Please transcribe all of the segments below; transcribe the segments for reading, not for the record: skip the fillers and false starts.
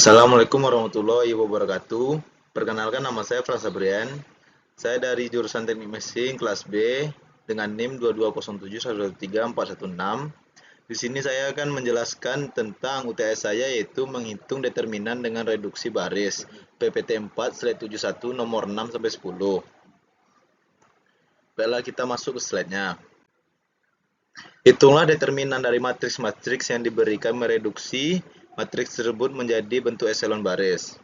Assalamualaikum warahmatullahi wabarakatuh. Perkenalkan, nama saya Frasa Brian. Saya dari jurusan Teknik Mesin kelas B dengan NIM 2207113416. Di sini saya akan menjelaskan tentang UTS saya, yaitu menghitung determinan dengan reduksi baris PPT 4/71 nomor 6 sampai 10. Baiklah, kita masuk ke slide-nya. Hitunglah determinan dari matriks-matriks yang diberikan mereduksi matriks tersebut menjadi bentuk eselon baris.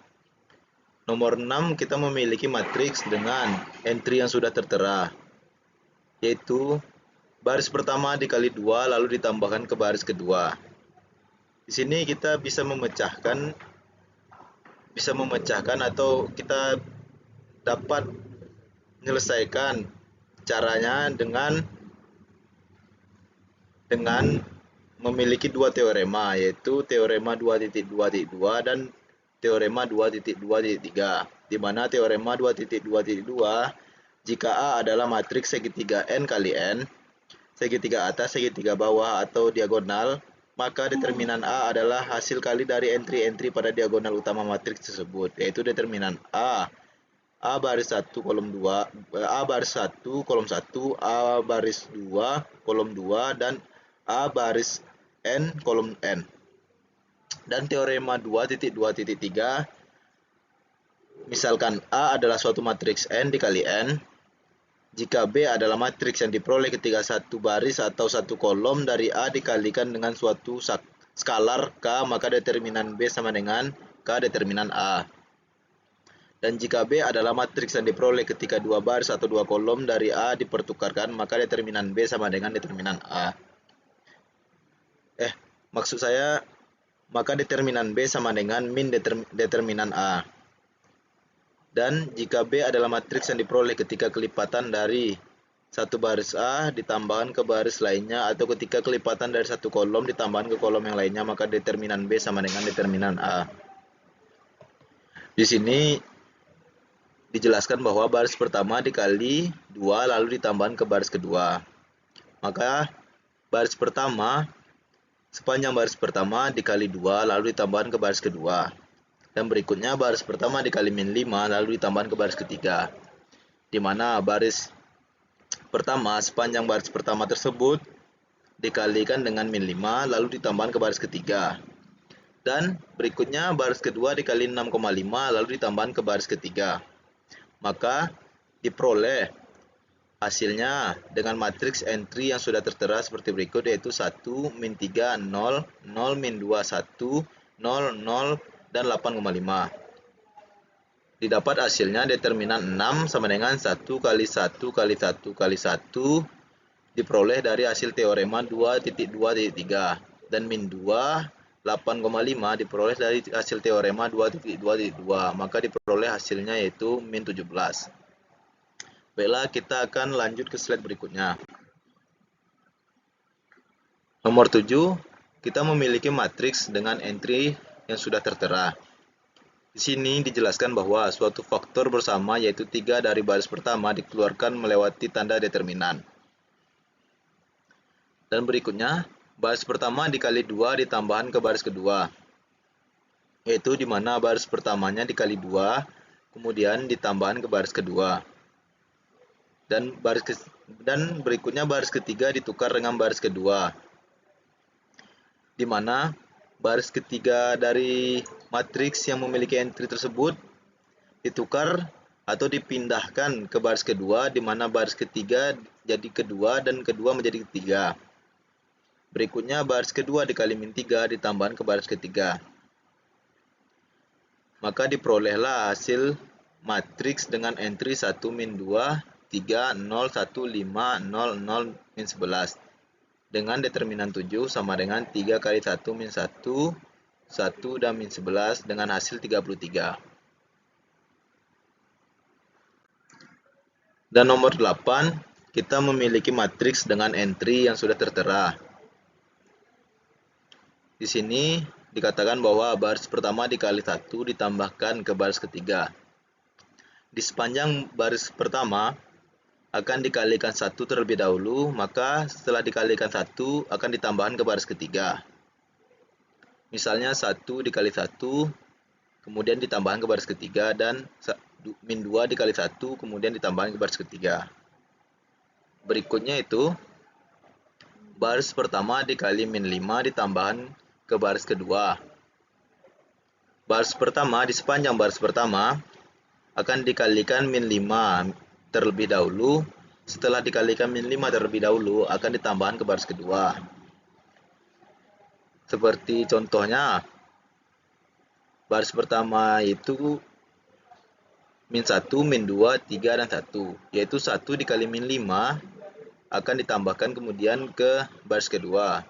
Nomor 6, kita memiliki matriks dengan entry yang sudah tertera, yaitu baris pertama dikali 2 lalu ditambahkan ke baris kedua. Di sini kita bisa memecahkan atau kita dapat menyelesaikan caranya dengan memiliki dua teorema, yaitu teorema 2.2.2 dan teorema 2.2.3, di mana teorema 2.2.2, jika A adalah matriks segitiga N kali N, segitiga atas, segitiga bawah, atau diagonal, maka determinan A adalah hasil kali dari entry-entry pada diagonal utama matriks tersebut, yaitu determinan A baris 1 kolom 2, A baris 1 kolom 1, A baris 2 kolom 2, dan A baris N kolom N. Dan teorema 2.2.3, misalkan A adalah suatu matriks N dikali N, jika B adalah matriks yang diperoleh ketika satu baris atau satu kolom dari A dikalikan dengan suatu skalar K, maka determinan B sama dengan K determinan A. Dan jika B adalah matriks yang diperoleh ketika dua baris atau dua kolom dari A dipertukarkan, maka determinan B sama dengan determinan A. Maka determinan B sama dengan min determinan A. Dan jika B adalah matriks yang diperoleh ketika kelipatan dari satu baris A ditambahkan ke baris lainnya, atau ketika kelipatan dari satu kolom ditambahkan ke kolom yang lainnya, maka determinan B sama dengan determinan A. Di sini dijelaskan bahwa baris pertama dikali 2 lalu ditambahkan ke baris kedua. Maka baris pertama, sepanjang baris pertama dikali 2 lalu ditambahkan ke baris kedua. Dan berikutnya baris pertama dikali min 5 lalu ditambahkan ke baris ketiga. Di mana baris pertama, sepanjang baris pertama tersebut dikalikan dengan min 5 lalu ditambahkan ke baris ketiga. Dan berikutnya baris kedua dikali 6,5 lalu ditambahkan ke baris ketiga. Maka diperoleh hasilnya dengan matriks entry yang sudah tertera seperti berikut, yaitu 1, min 3, 0, 0, min 2, 1, 0, 0, dan 8,5. Didapat hasilnya determinan 6 sama dengan 1 kali 1 kali 1 kali 1 diperoleh dari hasil teorema 2.2.3, dan min 2, 8,5 diperoleh dari hasil teorema 2.2.2, maka diperoleh hasilnya yaitu min 17. Baiklah, kita akan lanjut ke slide berikutnya. Nomor 7, kita memiliki matriks dengan entry yang sudah tertera. Di sini dijelaskan bahwa suatu faktor bersama, yaitu 3 dari baris pertama, dikeluarkan melewati tanda determinan. Dan berikutnya, baris pertama dikali 2 ditambahkan ke baris kedua, yaitu di mana baris pertamanya dikali 2, kemudian ditambahkan ke baris kedua. Dan berikutnya baris ketiga ditukar dengan baris kedua, di mana baris ketiga dari matriks yang memiliki entry tersebut ditukar atau dipindahkan ke baris kedua, di mana baris ketiga jadi kedua dan kedua menjadi ketiga. Berikutnya baris kedua dikali min 3 ditambahkan ke baris ketiga. Maka diperolehlah hasil matriks dengan entry 1, min 2, 3, 0, 1, 5, 0, 0, min 11. Dengan determinan 7 sama dengan 3 kali 1 min 1, 1 dan min 11 dengan hasil 33. Dan nomor 8, kita memiliki matriks dengan entry yang sudah tertera. Di sini dikatakan bahwa baris pertama dikali 1 ditambahkan ke baris ketiga. Di sepanjang baris pertama akan dikalikan 1 terlebih dahulu, maka setelah dikalikan 1 akan ditambahkan ke baris ketiga. Misalnya 1 dikali 1 kemudian ditambahkan ke baris ketiga, dan min 2 dikali 1 kemudian ditambahkan ke baris ketiga. Berikutnya itu baris pertama dikali min 5 ditambahkan ke baris kedua. Baris pertama, di sepanjang baris pertama akan dikalikan min 5 terlebih dahulu. Setelah dikalikan min 5 terlebih dahulu akan ditambahkan ke baris kedua. Seperti contohnya, baris pertama itu min 1, min 2, 3, dan 1. Yaitu 1 dikali min 5 akan ditambahkan kemudian ke baris kedua.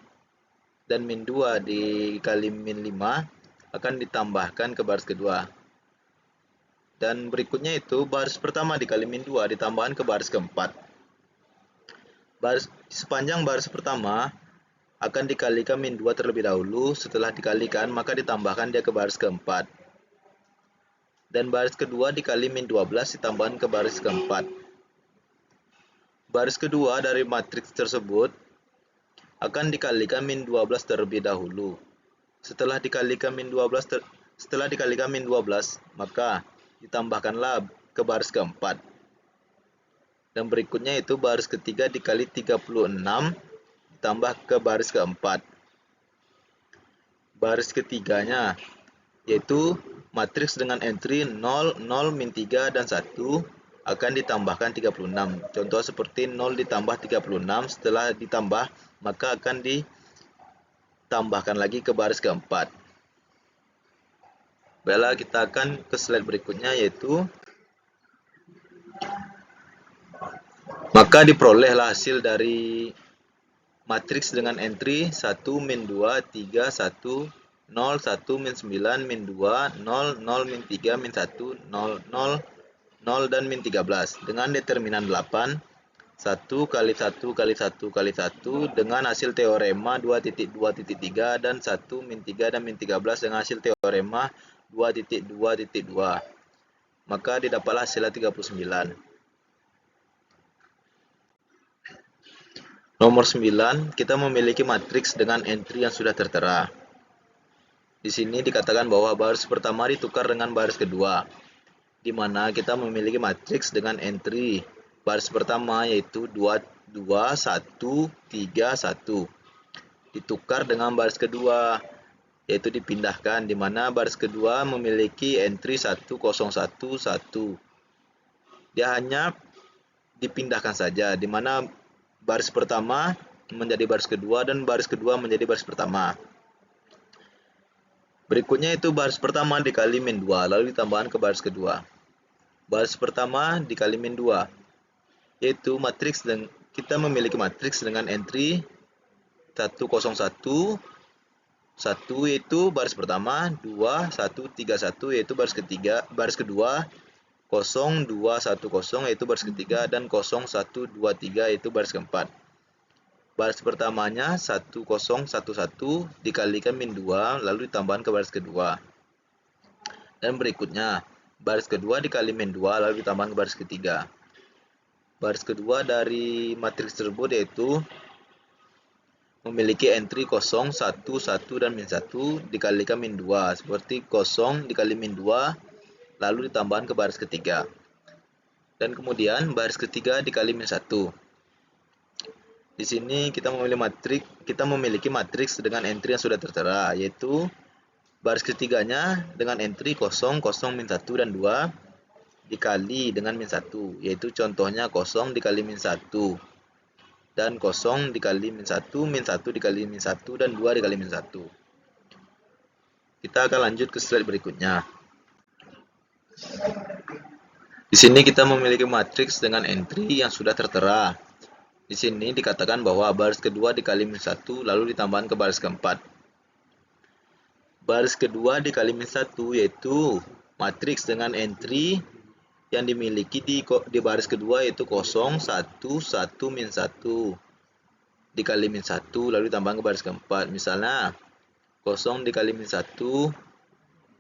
Dan min 2 dikali min 5 akan ditambahkan ke baris kedua. Dan berikutnya itu baris pertama dikali min 2 ditambahkan ke baris keempat. Sepanjang baris pertama akan dikalikan min 2 terlebih dahulu. Setelah dikalikan maka ditambahkan dia ke baris keempat. Dan baris kedua dikali min 12 ditambahkan ke baris keempat. Baris kedua dari matriks tersebut akan dikalikan min 12 terlebih dahulu. Setelah dikalikan min 12 maka ditambahkanlah ke baris keempat. Dan berikutnya itu baris ketiga dikali 36 ditambah ke baris keempat. Baris ketiganya yaitu matriks dengan entry 0, 0, min 3, dan 1 akan ditambahkan 36. Contoh seperti 0 ditambah 36, setelah ditambah maka akan ditambahkan lagi ke baris keempat. Baiklah, kita akan ke slide berikutnya, yaitu maka diperolehlah hasil dari matriks dengan entry 1, min 2, 3, 1, 0, 1, min 9, min 2, 0, 0, min 3, min 1, 0, 0, 0, dan min 13 dengan determinan 8, 1 kali 1 kali 1 kali 1 dengan hasil teorema 2.2.3 dan 1 min 3 dan min 13 dengan hasil teorema 2.2.2. Maka didapatlah hasilnya 39. Nomor 9, kita memiliki matriks dengan entry yang sudah tertera. Di sini dikatakan bahwa baris pertama ditukar dengan baris kedua, di mana kita memiliki matriks dengan entry baris pertama yaitu 2, 2, 1, 3, 1. Ditukar dengan baris kedua, yaitu dipindahkan, di mana baris kedua memiliki entry 1, 0, 1, 1. Dia hanya dipindahkan saja, di mana baris pertama menjadi baris kedua dan baris kedua menjadi baris pertama. Berikutnya itu baris pertama dikali min 2 lalu ditambahkan ke baris kedua. Baris pertama dikali min 2 yaitu matriks, dan kita memiliki matriks dengan entry 1, 0, 1, 1 yaitu baris pertama, 2, 1, 3, 1 yaitu baris ketiga, baris kedua, 0, 2, 1, 0 yaitu baris ketiga, dan 0, 1, 2, 3 yaitu baris keempat. Baris pertamanya 1, 0, 1, 1 dikalikan min 2 lalu ditambahkan ke baris kedua. Dan berikutnya baris kedua dikali min 2 lalu ditambahkan ke baris ketiga. Baris kedua dari matriks tersebut yaitu memiliki entry 0, 1, 1, dan min 1 dikalikan min 2. Seperti 0 dikali min 2 lalu ditambahkan ke baris ketiga. Dan kemudian baris ketiga dikali min 1. Di sini kita memiliki matriks dengan entry yang sudah tertera, yaitu baris ketiganya dengan entry 0, 0, min 1, dan 2 dikali dengan min 1, yaitu contohnya 0 dikali min 1, dan 0 dikali min 1, min 1 dikali min 1, dan 2 dikali min 1. Kita akan lanjut ke slide berikutnya. Di sini kita memiliki matriks dengan entry yang sudah tertera. Di sini dikatakan bahwa baris kedua dikali min 1 lalu ditambahkan ke baris keempat. Baris kedua dikali min 1 yaitu matriks dengan entry yang dimiliki di baris kedua yaitu 0, 1, 1, min 1 dikali min 1 lalu ditambahkan ke baris keempat. Misalnya 0 dikali min 1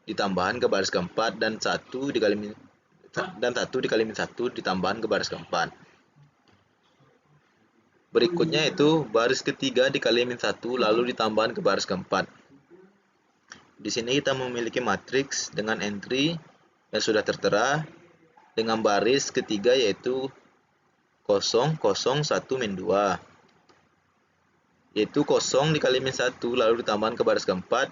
ditambahkan ke baris keempat, dan 1 dikali min 1 ditambahkan ke baris keempat. Berikutnya itu baris ketiga dikali min 1 lalu ditambahkan ke baris keempat. Di sini kita memiliki matriks dengan entry yang sudah tertera dengan baris ketiga yaitu 0, 0, 1, min 2. Yaitu 0 dikali min 1 lalu ditambahkan ke baris keempat,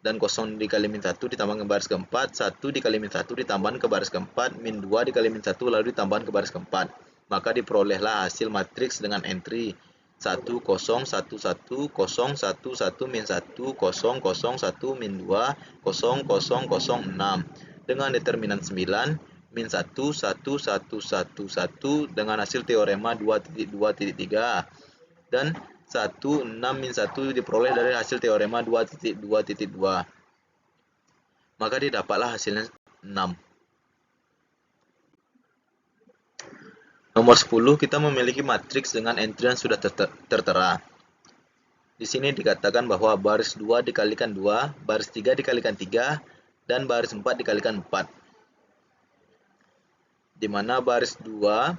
dan 0 dikali min 1 ditambahkan ke baris keempat, 1 dikali min 1 ditambahkan ke baris keempat, min 2 dikali min 1 lalu ditambahkan ke baris keempat. Maka diperolehlah hasil matriks dengan entry 1, 0, 1, 1, 0, 1, 1, min 1, 0, 0, 1, min 2, 0, 0, 0, 6 dengan determinan 9, min 1, 1, 1, 1, 1 dengan hasil teorema 2.2.3 dan 1, 6, min 1 diperoleh dari hasil teorema 2.2.2. Maka didapatlah hasilnya 6. Nomor 10, kita memiliki matriks dengan entry yang sudah tertera. Di sini dikatakan bahwa baris 2 dikalikan 2, baris 3 dikalikan 3, dan baris 4 dikalikan 4. Di mana baris 2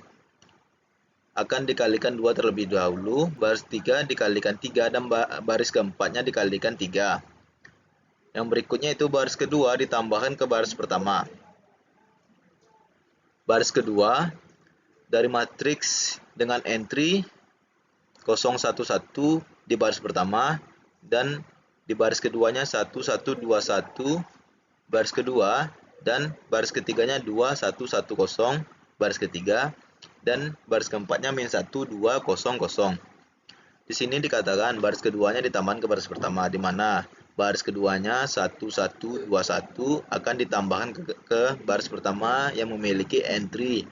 akan dikalikan 2 terlebih dahulu, baris 3 dikalikan 3, dan baris keempatnya dikalikan 3. Yang berikutnya itu baris kedua ditambahkan ke baris pertama. Baris kedua dari matriks dengan entry 0, 1, 1 di baris pertama, dan di baris keduanya 1, 1, 2, 1 baris kedua, dan baris ketiganya 2, 1, 1, 0 baris ketiga, dan baris keempatnya min 1, 2, 0, 0. Di sini dikatakan baris keduanya ditambahkan ke baris pertama, di mana baris keduanya 1, 1, 2, 1 akan ditambahkan ke baris pertama yang memiliki entry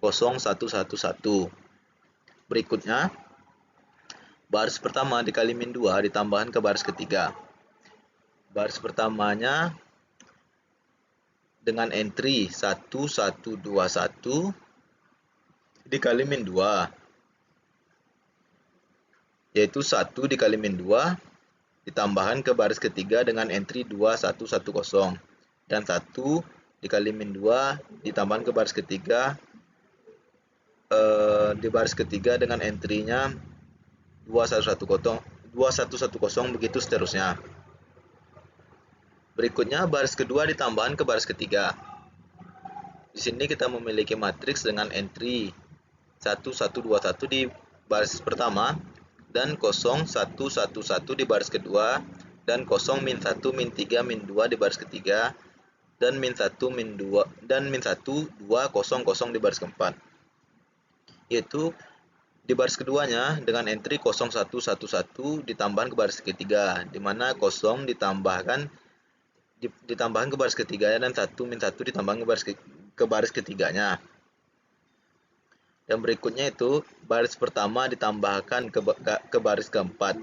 0, 1, 1, 1. Berikutnya, baris pertama dikali min 2 ditambahkan ke baris ketiga. Baris pertamanya dengan entry 1, 1, 2, 1 dikali min 2, yaitu 1 dikali min 2 ditambahkan ke baris ketiga dengan entry 2, 1, 1, 0, dan 1 dikali min 2 ditambahkan ke baris ketiga di baris ketiga dengan entry-nya 2, 1, 1, 0, 2, 1, 1, 0, begitu seterusnya. Berikutnya baris kedua ditambahkan ke baris ketiga. Di sini kita memiliki matriks dengan entry 1, 1, 2, 1 di baris pertama, dan 0, 1, 1, 1 di baris kedua, dan 0, min 1, min 3, min 2 di baris ketiga, dan min 1, min 2, dan min 1, 2, 0, 0 di baris keempat. Yaitu di baris keduanya dengan entry 0, 1, 1, 1 ditambahkan ke baris ketiga, di mana 0 ditambahkan ke baris ketiganya, dan 1, min 1 ditambahkan ke baris ketiganya. Yang berikutnya itu baris pertama ditambahkan ke baris keempat,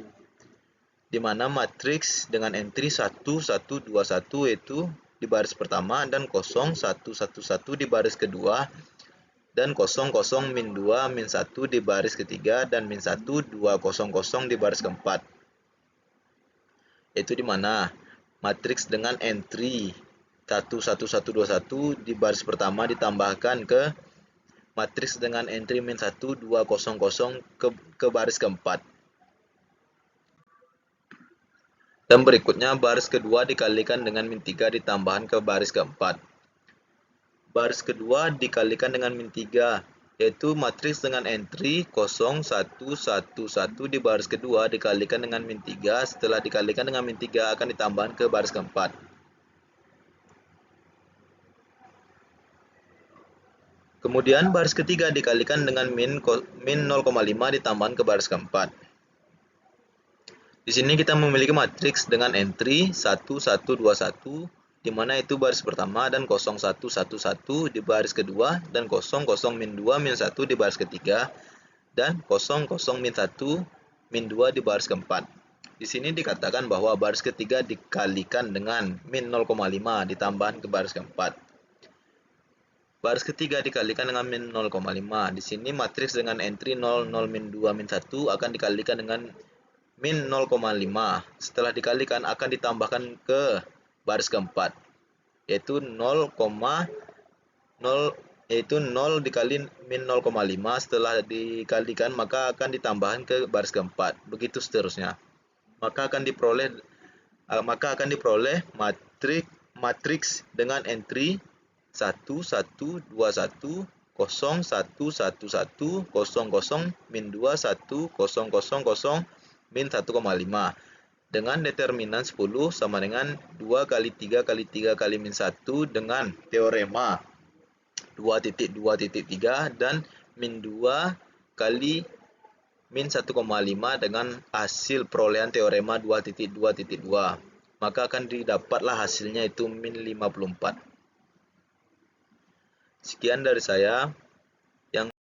di mana matriks dengan entry 1, 1, 2, 1 itu di baris pertama, dan 0, 1, 1, 1 di baris kedua, dan 0, 0, min 2, min 1 di baris ketiga, dan min 1, 2, 0, 0 di baris keempat. Itu di mana matriks dengan entry 1, 1, 1, 2, 1 di baris pertama ditambahkan ke matriks dengan entry min 1, 2, 0, 0 ke baris keempat. Dan berikutnya baris kedua dikalikan dengan min 3 ditambahkan ke baris keempat. Baris kedua dikalikan dengan min 3, yaitu matriks dengan entry 0, 1, 1, 1 di baris kedua dikalikan dengan min 3, setelah dikalikan dengan min 3 akan ditambahkan ke baris keempat. Kemudian baris ketiga dikalikan dengan min 0,5 ditambahkan ke baris keempat. Di sini kita memiliki matriks dengan entry 1, 1, 2, 1, di mana itu baris pertama, dan 0, 1, 1, 1 di baris kedua, dan 0, 0, min 2, min 1 di baris ketiga, dan 0, 0, min 1, min 2 di baris keempat. Di sini dikatakan bahwa baris ketiga dikalikan dengan min 0,5 ditambahkan ke baris keempat. Baris ketiga dikalikan dengan min 0,5. Di sini matriks dengan entry 0, 0, min 2, min 1 akan dikalikan dengan min 0,5. Setelah dikalikan akan ditambahkan ke baris keempat, yaitu 0 dikali min 0,5. Setelah dikalikan maka akan ditambahkan ke baris keempat, begitu seterusnya. Maka akan diperoleh maka akan diperoleh matriks dengan entry 1 1 2 1 0 1 1 1 0 0 min 2 1 0 0 0 min 1,5 dengan determinan 10 sama dengan 2 kali 3 kali 3 kali min 1 dengan teorema 2.2.3 dan min 2 kali min 1,5 dengan hasil perolehan teorema 2.2.2, maka akan didapatlah hasilnya itu min 54. Sekian dari saya.